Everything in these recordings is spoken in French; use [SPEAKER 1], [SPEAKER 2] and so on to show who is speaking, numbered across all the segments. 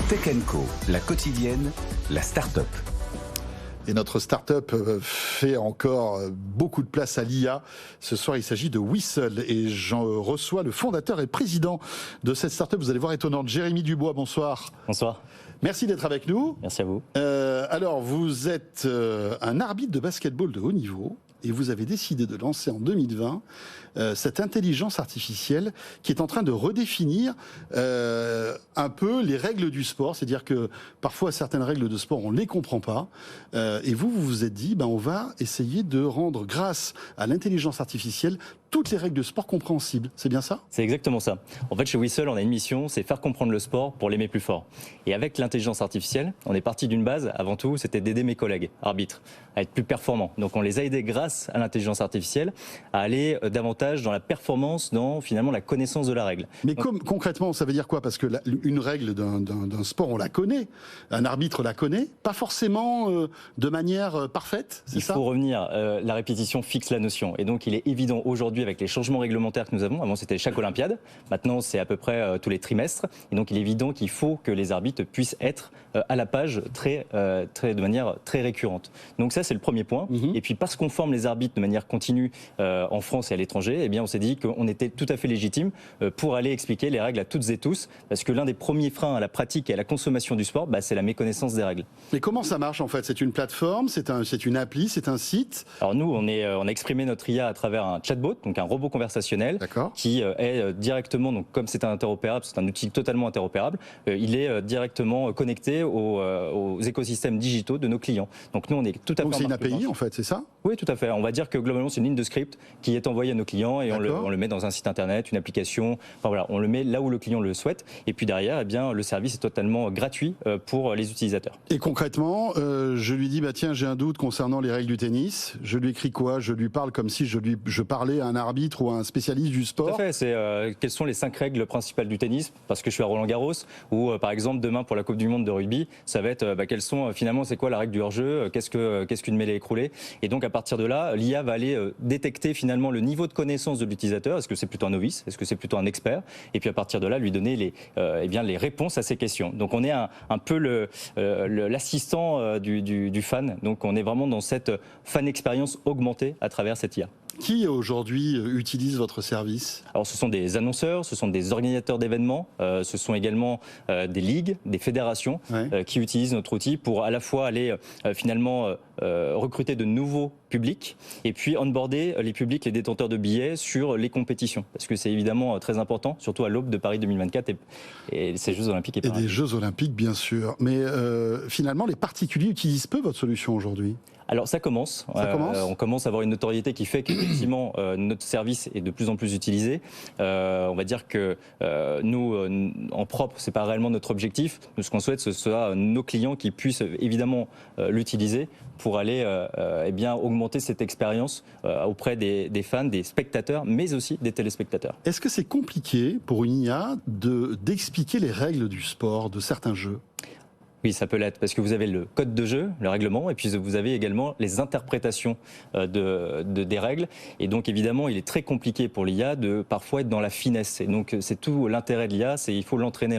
[SPEAKER 1] Tech & Co, la quotidienne, la start-up.
[SPEAKER 2] Et notre start-up fait encore beaucoup de place à l'IA. Ce soir, il s'agit de Whistle et j'en reçois le fondateur et président de cette start-up. Vous allez voir étonnante, Jérémy Dubois, bonsoir.
[SPEAKER 3] Bonsoir.
[SPEAKER 2] Merci d'être avec nous.
[SPEAKER 3] Merci à vous.
[SPEAKER 2] Alors, vous êtes un arbitre de basketball de haut niveau et vous avez décidé de lancer en 2020 cette intelligence artificielle qui est en train de redéfinir un peu les règles du sport. C'est-à-dire que parfois, certaines règles de sport, on ne les comprend pas. Et vous vous êtes dit, on va essayer de rendre, grâce à l'intelligence artificielle, toutes les règles de sport compréhensibles. C'est bien ça ?
[SPEAKER 3] C'est exactement ça. En fait, chez Whistle, on a une mission, c'est faire comprendre le sport pour l'aimer plus fort. Et avec l'intelligence artificielle, on est parti d'une base, avant tout, c'était d'aider mes collègues, arbitres, à être plus performants. Donc on les a aidés grâce à l'intelligence artificielle à aller davantage dans la performance, dans finalement la connaissance de la règle.
[SPEAKER 2] Mais concrètement, ça veut dire quoi ? Parce que une règle d'un sport, on la connaît, un arbitre la connaît, pas forcément de manière parfaite, c'est ça ?
[SPEAKER 3] Il faut revenir, la répétition fixe la notion. Et donc il est évident aujourd'hui, avec les changements réglementaires que nous avons, avant c'était chaque Olympiade, maintenant c'est à peu près tous les trimestres, et donc il est évident qu'il faut que les arbitres puissent être à la page de manière très récurrente. Donc ça c'est le premier point. Et puis parce qu'on forme les arbitres de manière continue en France et à l'étranger, eh bien on s'est dit qu'on était tout à fait légitime pour aller expliquer les règles à toutes et tous, parce que l'un des premiers freins à la pratique et à la consommation du sport, c'est la méconnaissance des règles.
[SPEAKER 2] Mais comment ça marche en fait ? C'est une plateforme, c'est une appli, c'est un site ?
[SPEAKER 3] Alors nous, on a exprimé notre IA à travers un chatbot, donc un robot conversationnel, qui est directement, donc comme c'est un interopérable, c'est un outil totalement interopérable, il est directement connecté aux écosystèmes digitaux de nos clients. Donc nous, on est tout à fait...
[SPEAKER 2] Donc c'est une API en fait, c'est ça ?
[SPEAKER 3] Oui, tout à fait. On va dire que globalement, c'est une ligne de script qui est envoyée à nos clients et on le met dans un site internet, une application. Enfin voilà, on le met là où le client le souhaite. Et puis derrière, eh bien, le service est totalement gratuit pour les utilisateurs.
[SPEAKER 2] Et concrètement, je lui dis, tiens, j'ai un doute concernant les règles du tennis. Je lui écris quoi ? Je lui parle comme si je parlais à un arbitre ou à un spécialiste du sport.
[SPEAKER 3] Tout à fait. C'est quelles sont les 5 règles principales du tennis ? Parce que je suis à Roland-Garros, ou par exemple demain pour la Coupe du Monde de rugby, ça va être quelles sont finalement c'est quoi la règle du hors-jeu ? Qu'est-ce qu'une mêlée écroulée ? Et donc à partir de là, l'IA va aller détecter finalement le niveau de connaissance de l'utilisateur. Est-ce que c'est plutôt un novice ? Est-ce que c'est plutôt un expert ? Et puis à partir de là, lui donner les réponses à ces questions. Donc on est un peu l'assistant du fan. Donc on est vraiment dans cette fan expérience augmentée à travers cette IA.
[SPEAKER 2] Qui aujourd'hui utilise votre service ?
[SPEAKER 3] Alors ce sont des annonceurs, ce sont des organisateurs d'événements, ce sont également des ligues, des fédérations qui utilisent notre outil pour à la fois aller finalement recruter de nouveaux publics et puis onboarder les publics, les détenteurs de billets sur les compétitions. Parce que c'est évidemment très important, surtout à l'aube de Paris 2024 et ces Jeux Olympiques et Paralympiques.
[SPEAKER 2] Et des Jeux Olympiques, bien sûr. Mais finalement, les particuliers utilisent peu votre solution aujourd'hui ?
[SPEAKER 3] Alors ça commence. On commence à avoir une notoriété qui fait qu'effectivement notre service est de plus en plus utilisé. On va dire que nous, en propre, c'est pas réellement notre objectif. Nous, ce qu'on souhaite, ce soit nos clients qui puissent évidemment l'utiliser pour aller augmenter cette expérience auprès des fans, des spectateurs, mais aussi des téléspectateurs.
[SPEAKER 2] Est-ce que c'est compliqué pour une IA d'expliquer les règles du sport, de certains jeux ?
[SPEAKER 3] Oui, ça peut l'être, parce que vous avez le code de jeu, le règlement, et puis vous avez également les interprétations des règles. Et donc, évidemment, il est très compliqué pour l'IA de parfois être dans la finesse. Et donc, c'est tout l'intérêt de l'IA, c'est il faut l'entraîner.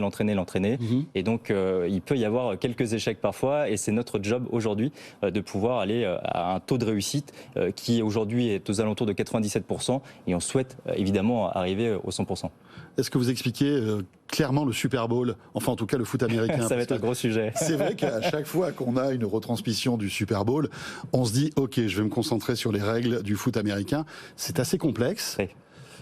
[SPEAKER 3] Et donc, il peut y avoir quelques échecs parfois, et c'est notre job aujourd'hui de pouvoir aller à un taux de réussite qui aujourd'hui est aux alentours de 97%, et on souhaite évidemment arriver au 100%.
[SPEAKER 2] Est-ce que vous expliquez clairement le Super Bowl, enfin en tout cas le foot américain?
[SPEAKER 3] Ça va être un gros sujet.
[SPEAKER 2] C'est vrai qu'à chaque fois qu'on a une retransmission du Super Bowl, on se dit ok, je vais me concentrer sur les règles du foot américain. C'est assez complexe.
[SPEAKER 3] Oui.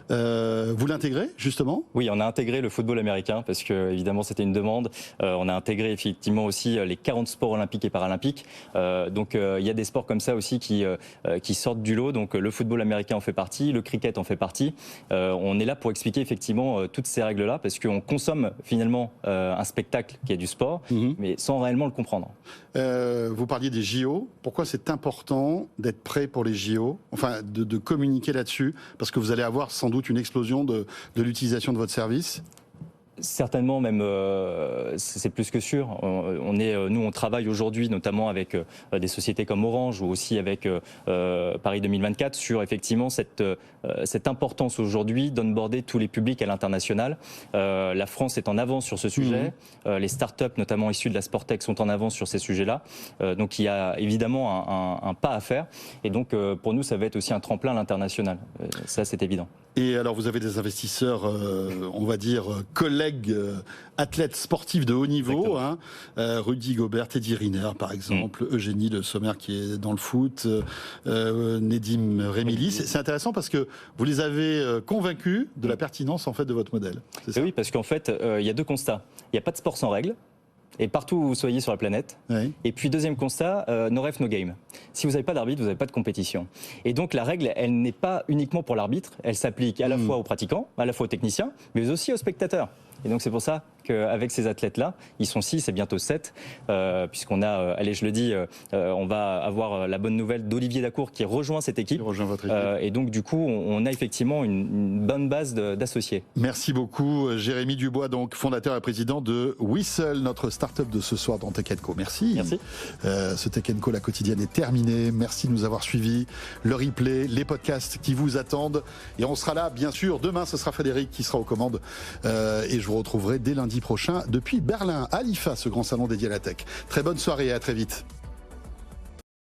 [SPEAKER 2] Vous l'intégrez justement ?
[SPEAKER 3] Oui, on a intégré le football américain parce que évidemment c'était une demande. On a intégré effectivement aussi les 40 sports olympiques et paralympiques. Donc il y a des sports comme ça aussi qui sortent du lot. Donc le football américain en fait partie, le cricket en fait partie. On est là pour expliquer effectivement toutes ces règles-là parce qu'on consomme finalement un spectacle qui est du sport, mais sans réellement le comprendre.
[SPEAKER 2] Vous parliez des JO. Pourquoi c'est important d'être prêt pour les JO ? Enfin, de communiquer là-dessus, parce que vous allez avoir sans doute une explosion de l'utilisation de votre service.
[SPEAKER 3] Certainement, même c'est plus que sûr. Nous, on travaille aujourd'hui notamment avec des sociétés comme Orange ou aussi avec Paris 2024 sur effectivement cette importance aujourd'hui d'onboarder tous les publics à l'international. La France est en avance sur ce sujet. Les startups, notamment issues de la Sportec, sont en avance sur ces sujets-là. Donc il y a évidemment un pas à faire. Et donc pour nous, ça va être aussi un tremplin à l'international. Ça, c'est évident.
[SPEAKER 2] Et alors, vous avez des investisseurs, on va dire, collègues, athlètes sportifs de haut niveau, hein, Rudy Gobert, Teddy Riner, par exemple, Eugénie Le Sommer qui est dans le foot, Nedim Remili. C'est intéressant parce que vous les avez convaincus de la pertinence, en fait, de votre modèle. C'est ça ?
[SPEAKER 3] Oui, parce qu'en fait, il y a deux constats. Il n'y a pas de sport sans règles. Et partout où vous soyez sur la planète. Oui. Et puis deuxième constat, no ref, no game. Si vous n'avez pas d'arbitre, vous n'avez pas de compétition. Et donc la règle, elle n'est pas uniquement pour l'arbitre, elle s'applique à la fois aux pratiquants, à la fois aux techniciens, mais aussi aux spectateurs. Et donc c'est pour ça qu'avec ces athlètes-là, ils sont 6 et bientôt 7, puisqu'on a, allez je le dis, on va avoir la bonne nouvelle d'Olivier Dacour qui rejoint cette équipe.
[SPEAKER 2] Il rejoint votre équipe.
[SPEAKER 3] Et donc du coup, on a effectivement une bonne base d'associés.
[SPEAKER 2] Merci beaucoup Jérémy Dubois, donc fondateur et président de Whistle, notre start-up de ce soir dans Tech & Co. Merci.
[SPEAKER 3] Merci.
[SPEAKER 2] Ce Tech & Co, la quotidienne est terminée. Merci de nous avoir suivis. Le replay, les podcasts qui vous attendent. Et on sera là, bien sûr. Demain, ce sera Frédéric qui sera aux commandes. Et je vous retrouverai dès lundi prochain depuis Berlin, à l'IFA, ce grand salon dédié à la tech. Très bonne soirée et à très vite.